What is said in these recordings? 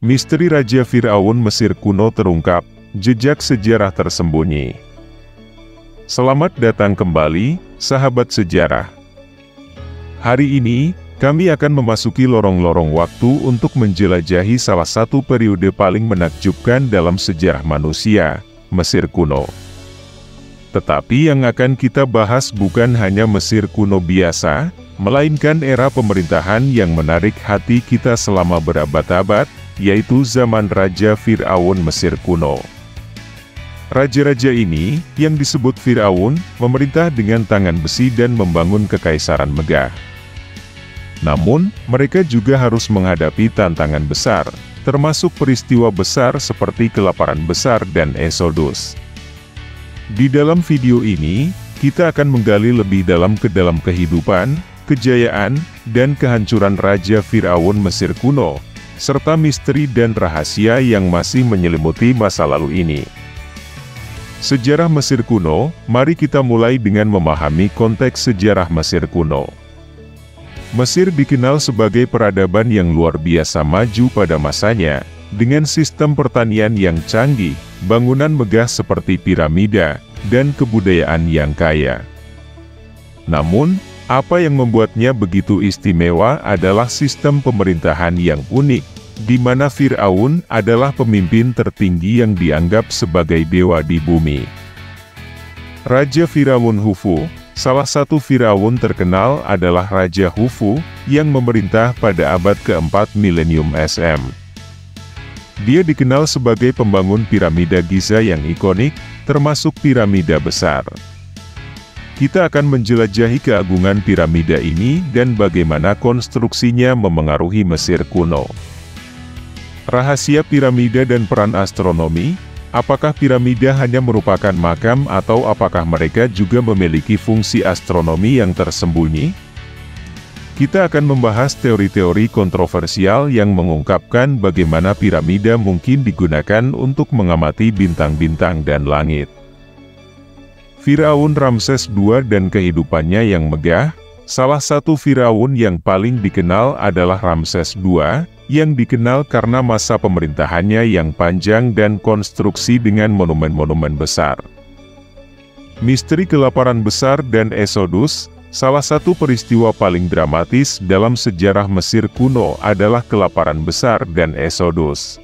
Misteri Raja Firaun Mesir kuno terungkap, jejak sejarah tersembunyi. Selamat datang kembali, sahabat sejarah. Hari ini, kami akan memasuki lorong-lorong waktu untuk menjelajahi salah satu periode paling menakjubkan dalam sejarah manusia, Mesir kuno. Tetapi yang akan kita bahas bukan hanya Mesir kuno biasa, melainkan era pemerintahan yang menarik hati kita selama berabad-abad, yaitu zaman Raja Firaun Mesir kuno. Raja-raja ini, yang disebut Firaun, memerintah dengan tangan besi dan membangun kekaisaran megah. Namun, mereka juga harus menghadapi tantangan besar, termasuk peristiwa besar seperti kelaparan besar dan Exodus. Di dalam video ini, kita akan menggali lebih dalam ke dalam kehidupan, kejayaan, dan kehancuran Raja Firaun Mesir kuno, serta misteri dan rahasia yang masih menyelimuti masa lalu ini. Sejarah Mesir kuno, mari kita mulai dengan memahami konteks sejarah Mesir kuno. Mesir dikenal sebagai peradaban yang luar biasa maju pada masanya, dengan sistem pertanian yang canggih, bangunan megah seperti piramida, dan kebudayaan yang kaya. Namun, apa yang membuatnya begitu istimewa adalah sistem pemerintahan yang unik, di mana Firaun adalah pemimpin tertinggi yang dianggap sebagai dewa di bumi. Raja Firaun Khufu, salah satu Firaun terkenal adalah Raja Khufu, yang memerintah pada abad keempat milenium SM. Dia dikenal sebagai pembangun piramida Giza yang ikonik, termasuk piramida besar. Kita akan menjelajahi keagungan piramida ini dan bagaimana konstruksinya memengaruhi Mesir kuno. Rahasia piramida dan peran astronomi, apakah piramida hanya merupakan makam atau apakah mereka juga memiliki fungsi astronomi yang tersembunyi? Kita akan membahas teori-teori kontroversial yang mengungkapkan bagaimana piramida mungkin digunakan untuk mengamati bintang-bintang dan langit. Firaun Ramses II dan kehidupannya yang megah. Salah satu Firaun yang paling dikenal adalah Ramses II, yang dikenal karena masa pemerintahannya yang panjang dan konstruksi dengan monumen-monumen besar. Misteri kelaparan besar dan Exodus, salah satu peristiwa paling dramatis dalam sejarah Mesir kuno adalah kelaparan besar dan Exodus.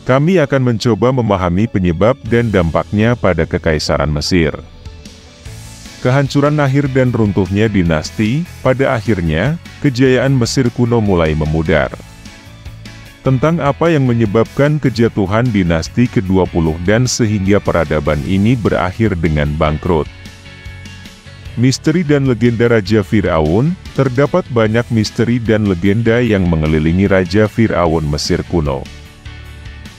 Kami akan mencoba memahami penyebab dan dampaknya pada Kekaisaran Mesir. Kehancuran akhir dan runtuhnya dinasti, pada akhirnya, kejayaan Mesir kuno mulai memudar. Tentang apa yang menyebabkan kejatuhan dinasti ke-20 dan sehingga peradaban ini berakhir dengan bangkrut. Misteri dan legenda Raja Firaun, terdapat banyak misteri dan legenda yang mengelilingi Raja Firaun Mesir kuno.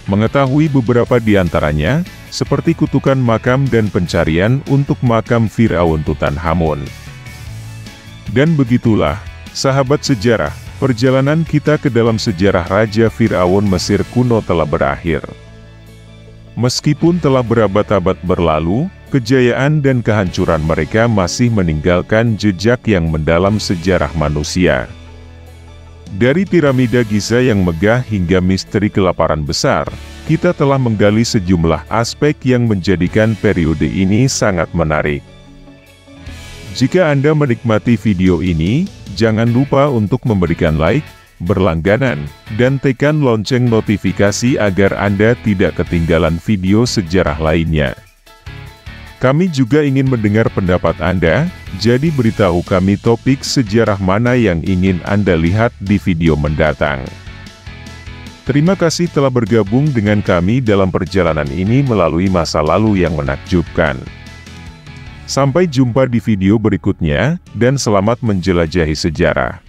Mengetahui beberapa di antaranya, seperti kutukan makam dan pencarian untuk makam Firaun Tutankhamun. Dan begitulah, sahabat sejarah, perjalanan kita ke dalam sejarah Raja Firaun Mesir kuno telah berakhir. Meskipun telah berabad-abad berlalu, kejayaan dan kehancuran mereka masih meninggalkan jejak yang mendalam sejarah manusia. Dari piramida Giza yang megah hingga misteri kelaparan besar, kita telah menggali sejumlah aspek yang menjadikan periode ini sangat menarik. Jika Anda menikmati video ini, jangan lupa untuk memberikan like, berlangganan, dan tekan lonceng notifikasi agar Anda tidak ketinggalan video sejarah lainnya. Kami juga ingin mendengar pendapat Anda, jadi beritahu kami topik sejarah mana yang ingin Anda lihat di video mendatang. Terima kasih telah bergabung dengan kami dalam perjalanan ini melalui masa lalu yang menakjubkan. Sampai jumpa di video berikutnya, dan selamat menjelajahi sejarah.